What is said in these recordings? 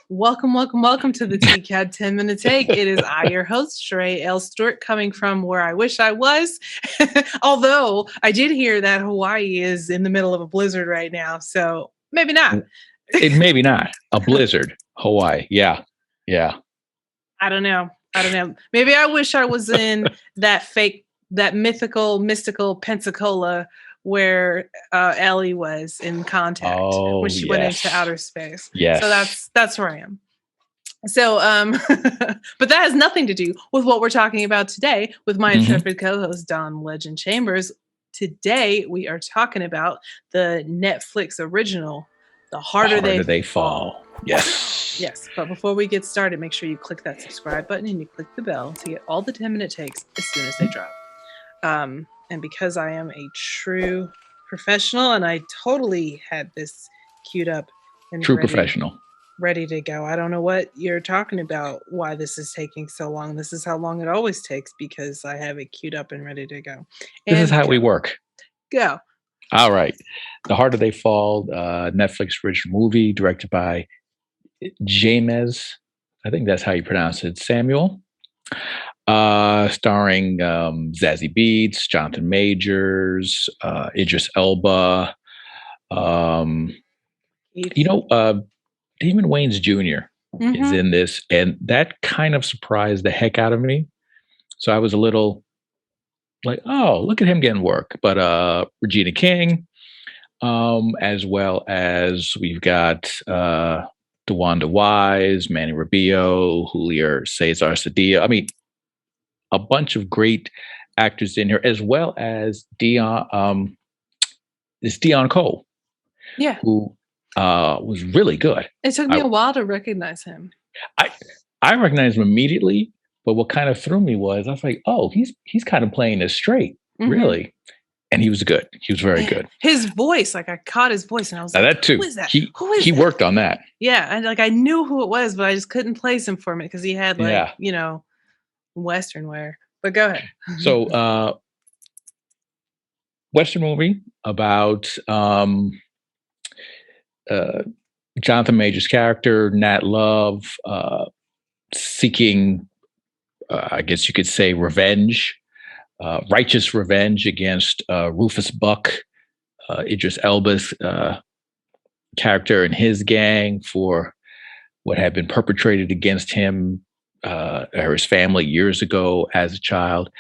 Welcome, welcome, welcome to the TCAD 10-minute take. It is I, your host, CHERRAE'S Stewart, coming from where I wish I was. Although I did hear that Hawaii is in the middle of a blizzard right now, so maybe not. Maybe not a blizzard. Hawaii, yeah. I don't know. Maybe I wish I was in that mystical Pensacola where Ellie was in Contact when she went into outer space. Yes. So that's where I am. So, but that has nothing to do with what we're talking about today with my intrepid co-host, Don Legend Chambers. Today, we are talking about the Netflix original, The Harder They Fall. Yes. Yes. But before we get started, make sure you click that subscribe button and you click the bell to get all the 10-minute takes as soon as they drop. And because I am a true professional and I totally had this queued up and professional. Ready to go. I don't know what you're talking about, why this is taking so long. This is how long it always takes because I have it queued up and ready to go. This is how we work. Go. All right. The Harder They Fall, Netflix original movie directed by CHERRAE'S. I think that's how you pronounce it. Samuel. Starring Zazie Beetz, Jonathan Majors, Idris Elba. Damon Wayans Jr. is in this, and that kind of surprised the heck out of me. So I was a little like, oh, look at him getting work. But Regina King, as well as we've got DeWanda Wise, Manny Rubio, Julio Cesar Cedillo. I mean, a bunch of great actors in here, as well as Dion Cole. Yeah. Who was really good. It took me a while to recognize him. I recognized him immediately, but what kind of threw me was I was like, oh, he's kind of playing this straight, really. And he was good. He was very good. His voice, like I caught his voice and I was like, that too. Who is that? He worked on that. Yeah. And like I knew who it was, but I just couldn't place him for me because he had Western wear. But go ahead. So Western movie about Jonathan Majors' character, Nat Love, seeking, I guess you could say, revenge, righteous revenge against Rufus Buck, Idris Elba's character and his gang for what had been perpetrated against him or his family years ago as a child.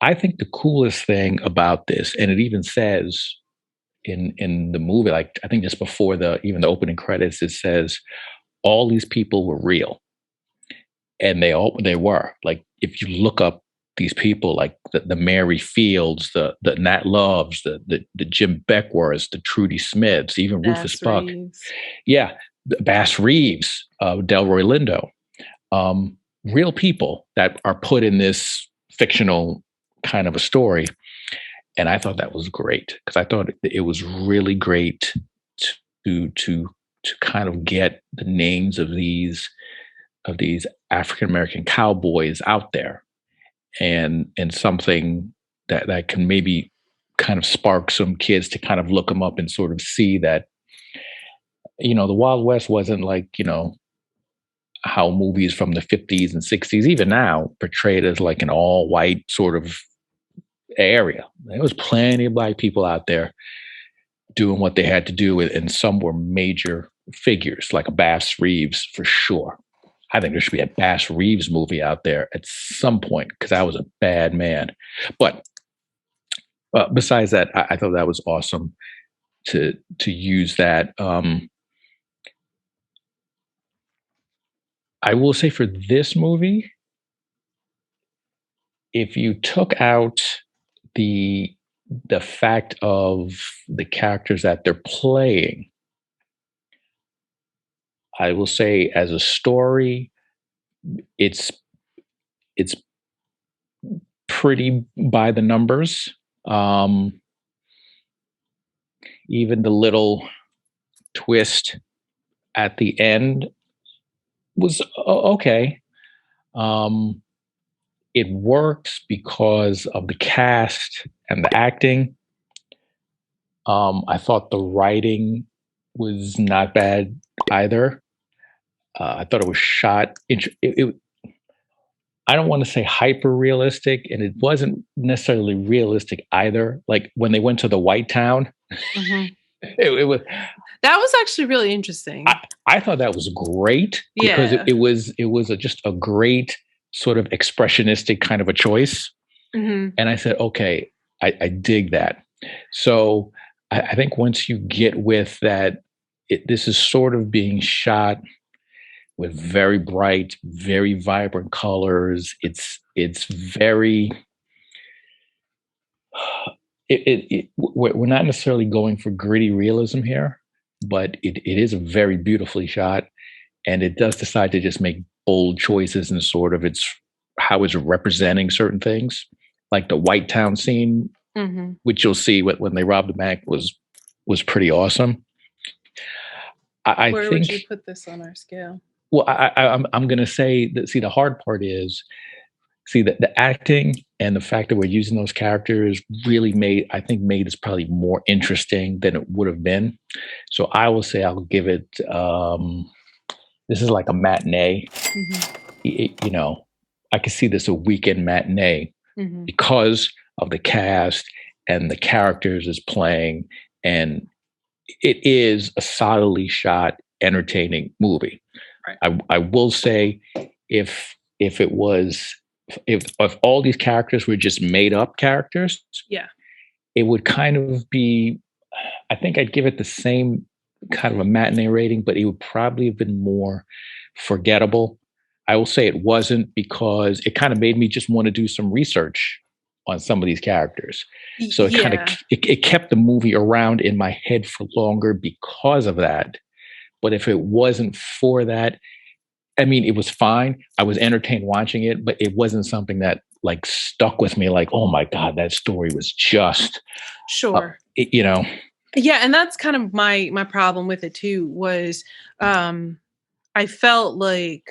I think the coolest thing about this, and it even says in the movie, like I think just before even the opening credits, it says all these people were real, and they were. Like if you look up these people, like the Mary Fields, the Nat Loves, the Jim Beckworths, the Trudy Smiths, even Rufus Buck, Bass Reeves, Delroy Lindo, real people that are put in this fictional kind of a story. And I thought that was great because I thought it was really great to kind of get the names of these African American cowboys out there, and something that can maybe kind of spark some kids to kind of look them up and sort of see that the Wild West wasn't like how movies from the 50s and 60s, even now, portrayed as like an all white sort of area. There was plenty of black people out there doing what they had to do, and some were major figures, like a Bass Reeves for sure. I think there should be a Bass Reeves movie out there at some point because I was a bad man. But besides that, I thought that was awesome to use that. I will say for this movie, if you took out the fact of the characters that they're playing, I will say as a story, it's pretty by the numbers. Even the little twist at the end was okay. It works because of the cast and the acting. I thought the writing was not bad either. I thought it was shot. I don't want to say hyper realistic, and it wasn't necessarily realistic either. Like when they went to the White Town, Mhm. it was. That was actually really interesting. I thought that was great because Yeah. it was just a great sort of expressionistic kind of a choice. Mhm. And I said, okay, I dig that. So I think once you get with that, this is sort of being shot with very bright, very vibrant colors. It's very. We're not necessarily going for gritty realism here, but it is a very beautifully shot, and it does decide to just make bold choices in sort of its how it's representing certain things, like the White Town scene, Mhm. which you'll see when they robbed the bank was pretty awesome. I Where would think. you put this on our scale? Well, I'm going to say that. See, the hard part is see that the acting and the fact that we're using those characters really made I think made this probably more interesting than it would have been. So I will say I'll give it. This is like a matinee. Mhm. You know, I could see this a weekend matinee Mhm. because of the cast and the characters is playing, and it is a solidly shot, entertaining movie. Right. I will say if it was if all these characters were just made up characters, Yeah. it would kind of be. I think I'd give it the same kind of a matinee rating, but it would probably have been more forgettable. I will say it wasn't because it kind of made me just want to do some research on some of these characters. So it kind of Yeah. it kept the movie around in my head for longer because of that. But if it wasn't for that, I mean, it was fine. I was entertained watching it, but it wasn't something that like stuck with me. Like, oh my god, that story was just, Sure. you know. Yeah, and that's kind of my problem with it too was um I felt like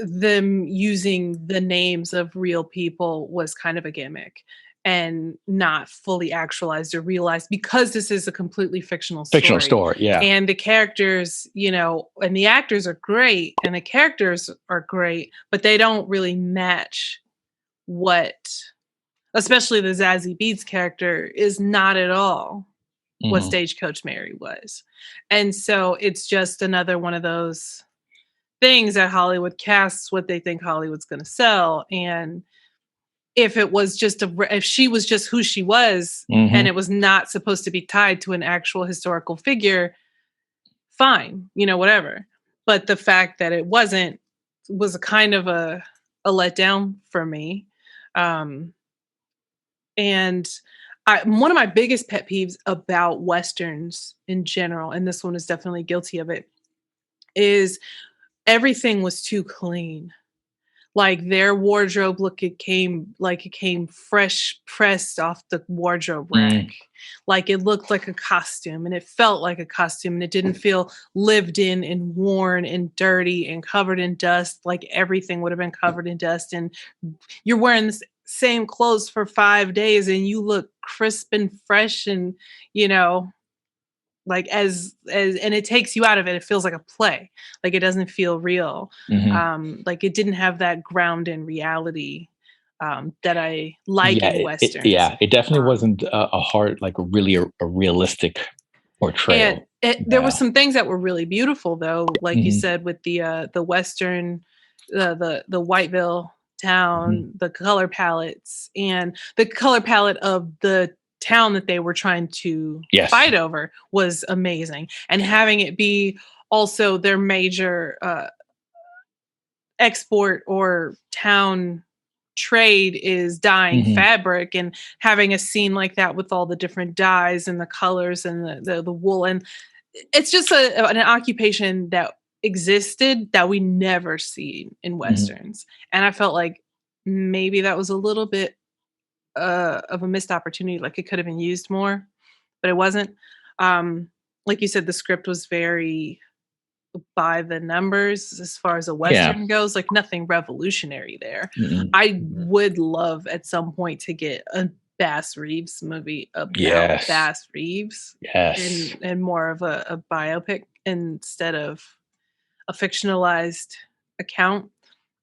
them using the names of real people was kind of a gimmick and not fully actualized or realized because this is a completely fictional Fictional story. story, yeah. And the characters, and the actors are great and the characters are great, but they don't really match what, especially the Zazie Beetz character, is not at all what Mhm. Stagecoach Mary was. And so it's just another one of those things that Hollywood casts what they think Hollywood's going to sell. And if it was just if she was just who she was and Mhm. it was not supposed to be tied to an actual historical figure, fine, whatever. But the fact that it wasn't was a kind of a letdown for me. Um, and one of my biggest pet peeves about westerns in general, and this one is definitely guilty of it, is everything was too clean. Like their wardrobe it came fresh pressed off the wardrobe rack. Mm. Like it looked like a costume and it felt like a costume and it didn't feel lived in and worn and dirty and covered in dust like everything would have been covered in dust and you're wearing the same clothes for 5 days and you look crisp and fresh and you know like as and it takes you out of it. It feels like a play. Like it doesn't feel real. Mhm. Like it didn't have that ground in reality that I like Yeah, in westerns. yeah, it definitely Um, wasn't a hard, like a realistic and portrayal. there were Yeah. some things that were really beautiful though, like you Mhm. said with the western, the Whiteville Mhm. town, the color palettes, and the color palette of the town that they were trying to Yes. fight over was amazing. And having it be also their major export or town trade is dyeing Mhm. fabric and having a scene like that with all the different dyes and the colors and the wool and it's just an occupation that existed that we never see in Mhm. westerns and I felt like maybe that was a little bit of a missed opportunity like it could have been used more but it wasn't um like you said the script was very by the numbers as far as a Yeah. western goes, like nothing revolutionary there. Mhm. I would love at some point to get a Bass Reeves movie about Yes. Bass Reeves Yes. and more of a biopic instead of a fictionalized account.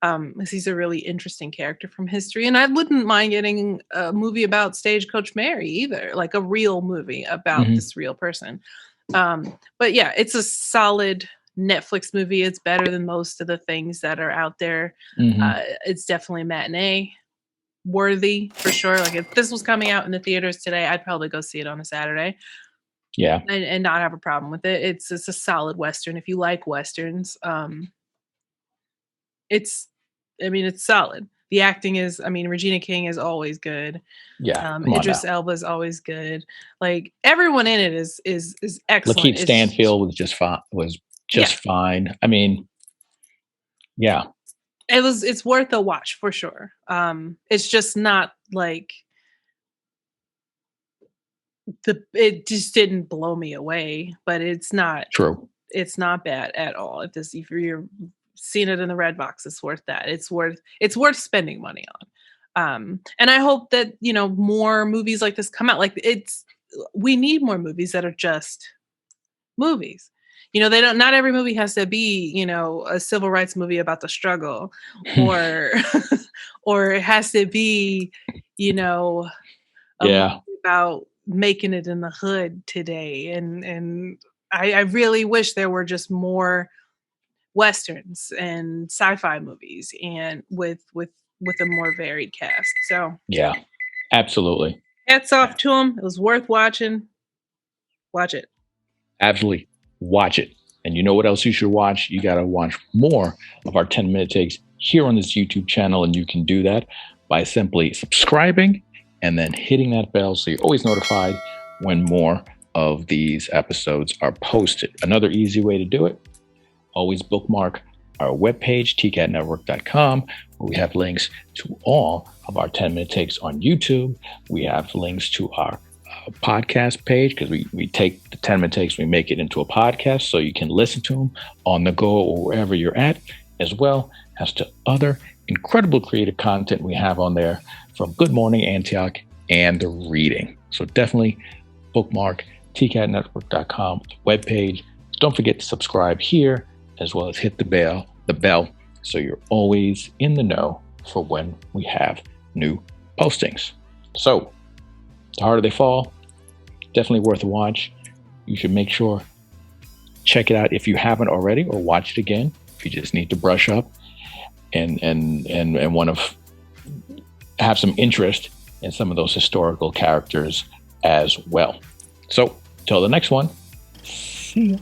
Because he's a really interesting character from history. And I wouldn't mind getting a movie about Stagecoach Mary either, like a real movie about Hmm. this real person. But yeah, it's a solid Netflix movie. It's better than most of the things that are out there. Hmm. It's definitely matinee worthy for sure. Like if this was coming out in the theaters today, I'd probably go see it on a Saturday Yeah. and not have a problem with it. It's a solid Western. If you like Westerns, it's I mean, it's solid. The acting is I mean, Regina King is always good. Yeah. Come on Idris now. Elba is always good. Like, everyone in it is excellent. Lakeith It's Stanfield was just fine. Was yeah, just fine. I mean, yeah. it's worth a watch for sure. It's just not like it just didn't blow me away, but True. it's not bad at all. If you're seeing it in the red box, it's worth that. It's worth spending money on. And I hope that, more movies like this come out. Like we need more movies that are just movies. They don't not every movie has to be, a civil rights movie about the struggle or or it has to be, you know, a movie Yeah. about making it in the hood today. And I really wish there were just more westerns and sci-fi movies and with a more varied cast. So Yeah. Absolutely. hats off to them. It was worth watching. Watch it. Absolutely. Watch it. And you know what else you should watch? You got to watch more of our 10-minute takes here on this YouTube channel. And you can do that by simply subscribing and then hitting that bell so you're always notified when more of these episodes are posted. Another easy way to do it, always bookmark our webpage, tcatnetwork.com, where we have links to all of our 10-minute takes on YouTube. We have links to our podcast page because we take the 10-minute takes, we make it into a podcast so you can listen to them on the go or wherever you're at, as well as to other incredible creative content we have on there from Good Morning Antioch and The Reading. So definitely bookmark tcatnetwork.com webpage. Don't forget to subscribe here, as well as hit the bell, so you're always in the know for when we have new postings. So, The Harder They Fall, definitely worth a watch. You should make sure, check it out if you haven't already, or watch it again if you just need to brush up and want to have some interest in some of those historical characters as well. So, till the next one, see ya.